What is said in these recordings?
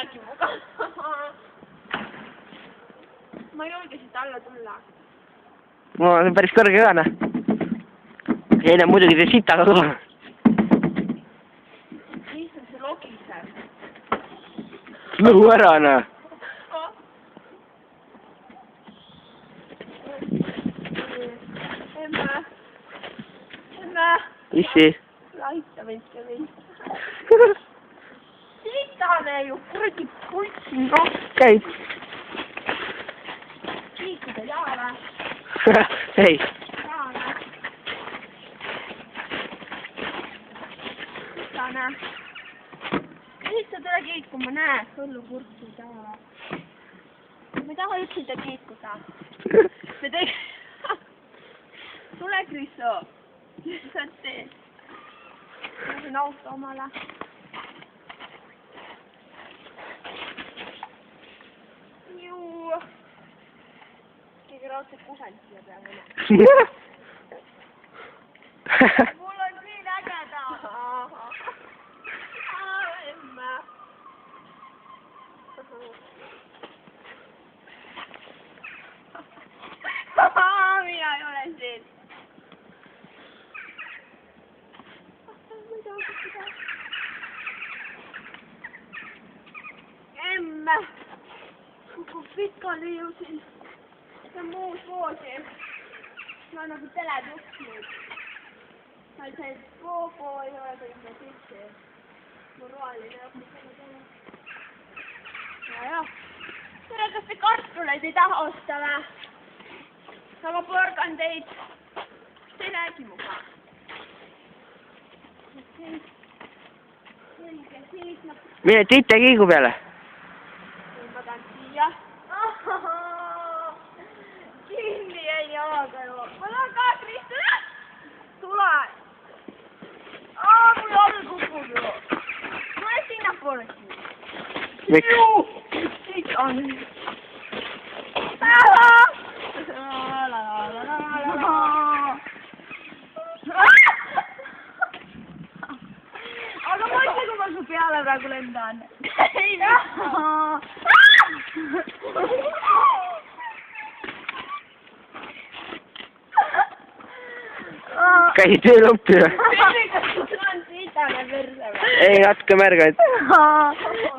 räägi muga. Ma ei julge siit alla tulla. No see on päris kõrge ka, noh. Eile muidugi see sitaga kõva. Issand, see logiseb. Lõhu ära, noh. Emme. Issi. Laita mind. Sitane ju, kuradi kultsin rohkem. Käid. Liikuda jaale. Ei. Jaale. Sitane. Lihtsalt ära kiikuma, näe, hullu kurtsi ei taha. Ma ei taha üksinda kiikuda. Me teeks... Tule, Kristo. Mis sa teed? Ma võin auto omale. Juu. Keegi raudselt kusend siia peale. Mul on siin ägeda. Emme. Mina ei ole siin. Emme. Kukub pikali ju siin. See on muus voosi. Ma olen nagu teletuks nüüd. Seal see Bobo ei ole kõik need sisse. Moraaline õppis selle teha. Jah. Tere, kas te kartuleid ei taha osta või? Aga põrgan teid. Te ei räägi muga. Selge, siis ma... Mine Tiite kiigu peale. Ma tahan siia. Kinni jäi jalaga ju. Ma tahan ka, Kristo. Tule. Mul all kukub ju. Tule sinnapoole siin. Miks? Siit on. Aga mõtle, kui ma su peale praegu lendan. Ei taha. Käid veel õppi või? On sitane perse või? Ei, natuke märgaid.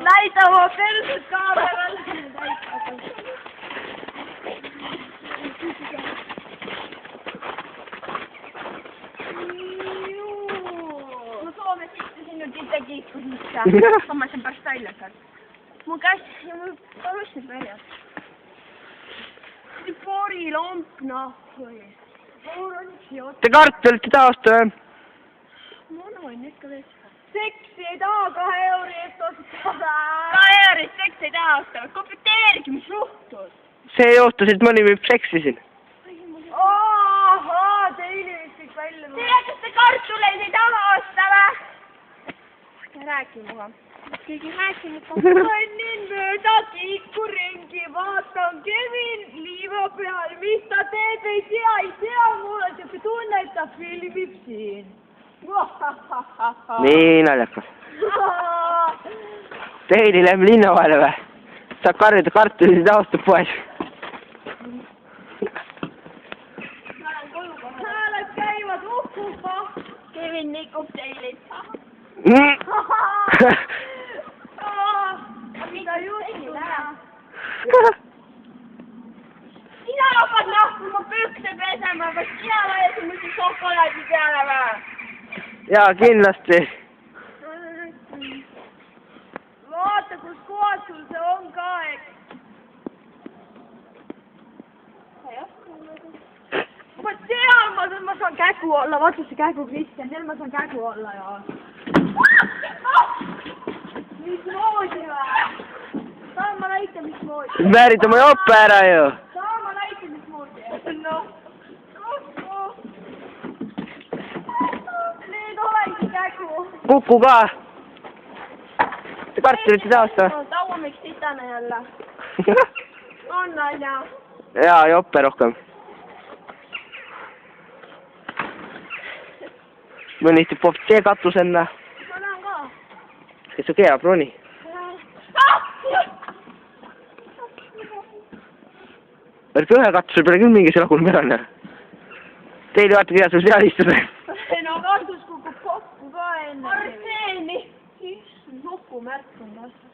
Näita oma perset kaamerale. Ma Soomes istusin ju Tite-kiiku sisse. Ma sain pärast välja sealt. Mu käs ja mul russid väljas. See porilamp, noh. Te kartulit ei taha osta või? Ma annan ikka veel. Seksi ei taha 2 euri eest ostada. 2 eurist seksi ei taha ostada. Kommenteerigi, mis juhtus. See juhtus, et mõni võib seksi siin. Ahaa, teile vist kõik välja. Tere, kas te kartuleid ei taha osta või? Räägi muga. Keegi rääkinud. Kõnnin mööda kiiku ringi, vaatan Kevin liiva peal. Mis ta teeb, ei tea. Mul on siuke tunne, et ta filmib siin. Nii naljakas. Teili läheme linna vahele või? Saab karjuda kartulisid austab poes. Hääled käivad uhkuga. Kevin nikub teilit. Mida juhil ära? Sina hakkad lahkuma pükse pesema, kas sina vajasid mul siis šokolaadi peale või? Jaa, kindlasti. Vaata, kus kohas sul see on ka, eks. Ma tean, ma saan kägu olla, vaata see kägu, Kristjan, tead ma saan kägu olla ja. Mismoodi või? Saan ma näita, mismoodi? Väärid oma jope ära ju. Saan ma näita, mismoodi? Noh. Nüüd olengi kägu. Kuku ka. Te kartulit ei taha osta või? Tauamiks sitane jälle. On nalja. Jaa, jope rohkem. Mõni istub see katusenna. Ma näen ka. Kes su keab, Roni? päris ühe katuse peale küll mingi see laguneb ära, näe. Teile vaata, kuidas sul seal istuda. No kardus kukub kokku ka enne. Arseeni! Issand, nukumärk on vastu.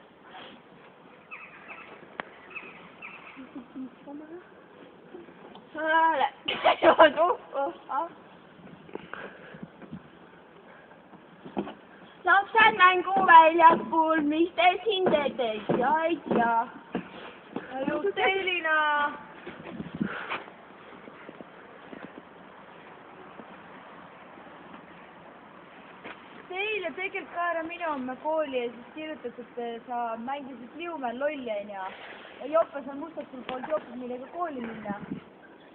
Lapsed mänguväljakul, mis te siin teete, ei tea. Just Elina. Teile tegelikult ka ära minema kooli ja siis kirjutatud, et sa mängisid Liumäel lolli, onju. Ja Joppes on mustatul pool jopid, millega kooli minna.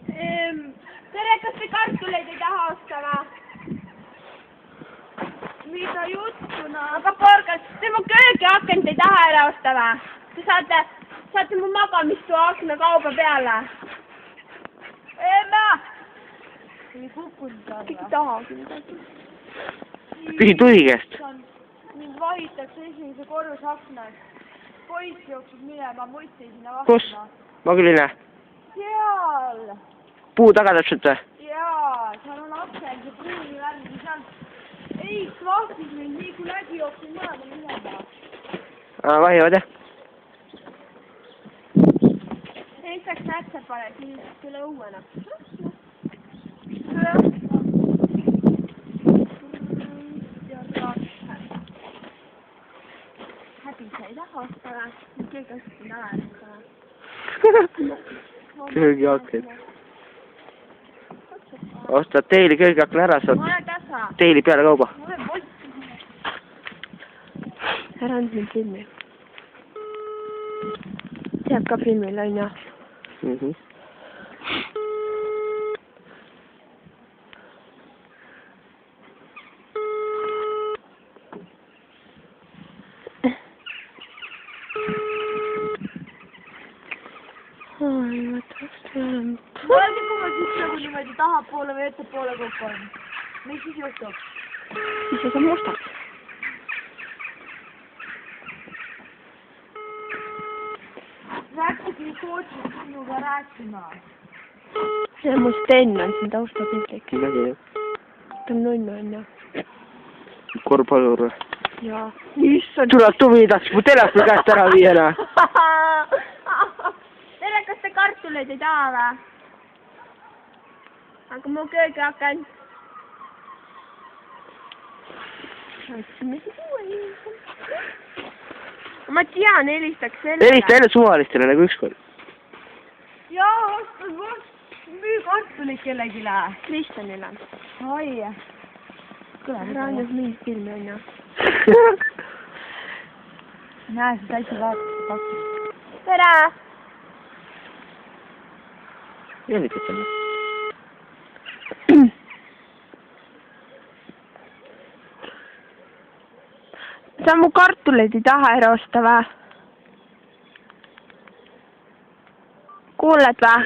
Tere, kas te kartuleid ei taha osta või? Mida juttu, no? Aga porgas, te mu köögiakent ei taha ära osta või? Te saate mu magamistoa akna kauba peale. Emma! Ei kukkunud alla. Kõik tahagi midagi. Küsi Tuvi käest. Mind vahitakse esimese korruse aknas. Poiss jookseb minema, mutt ei sinna vastama. Kus? Ma küll ei näe. Seal! Puu taga täpselt või? Jaa, seal on aksel, see pruuni värvi seal. Ei, vahtis mind nii kui nägi jooksin mõlema minema. Vahivad jah? Teiseks nätse paned, siis selle õuena. Häbi sa ei taha osta või? Keegi ostki taha ära. Köögiakent. Ostad teili köögiakna ära, saad teili peale kauba. Ära and mind filmi. Jääb ka filmil, on ju? Mõelge, kui ma siis nagu niimoodi tahapoole või ettepoole kukun. Mis siis juhtub? Siis see saab mustaks. Rääkige kootšist sinuga rääkima. See mu Sten on siin taustapildlik. Ta on nunnu, on ju. Korvpallur või? Jaa. Tuleb Tuvi, tahtis mu telefoni käest ära viia. Tere, kas te kartuleid ei taha või? Aga mu köögiaken. Otsime siis uue. Ma tean, helistaks selle. Helista jälle suvalistele nagu ükskord. Jaa, müü kartuleid kellegile. Kristjanile. Oi. Ära ainult mingit filmi, on ju. Näe, see täitsa vaatab pakkus. Tere! Jälgid selle. Sa mu kartuleid ei taha ära osta või? Kuuled või?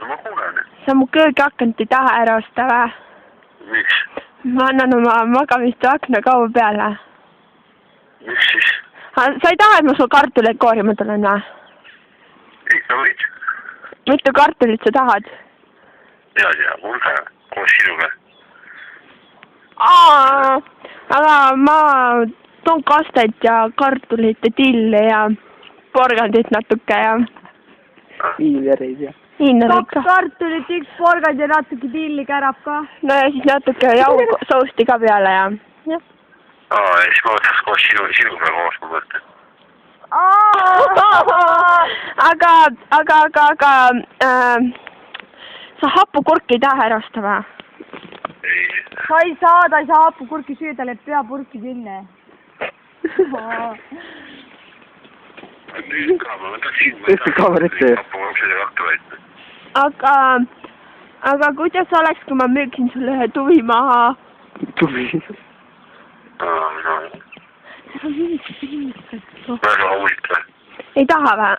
No ma kuulen. Sa mu köögiakent ei taha ära osta või? Miks? Ma annan oma magamistoa akna kauba peale. Miks siis? Sa ei taha, et ma sul kartuleid koorima tulen või? Ikka võid. Mitu kartulit sa tahad? Ja, hulga koos sinuga. Aga ma toon kastet ja kartulit ja tilli ja porgandit natuke ja... Viinereid ja... Viinereid ka. 2 kartulit, 1 porgand ja natuke tilli kärab ka. No ja siis natuke jauhsousti ka peale ja... Ja siis ma võtaks koos sinuga koos, ma mõtlen. Aga sa hapukurki ei taha ära osta või? Ei. Ta ei saa hapukurki süüa, ta läheb peapurki kinni. Nüüd ka, ma võtaks siin. Tõesti kaamerat see. Hapukurksidega hakka väitma. Aga kuidas oleks, kui ma müüksin sulle ühe tuvi maha? Tuvi? No. Väga huvitav. Ei taha või?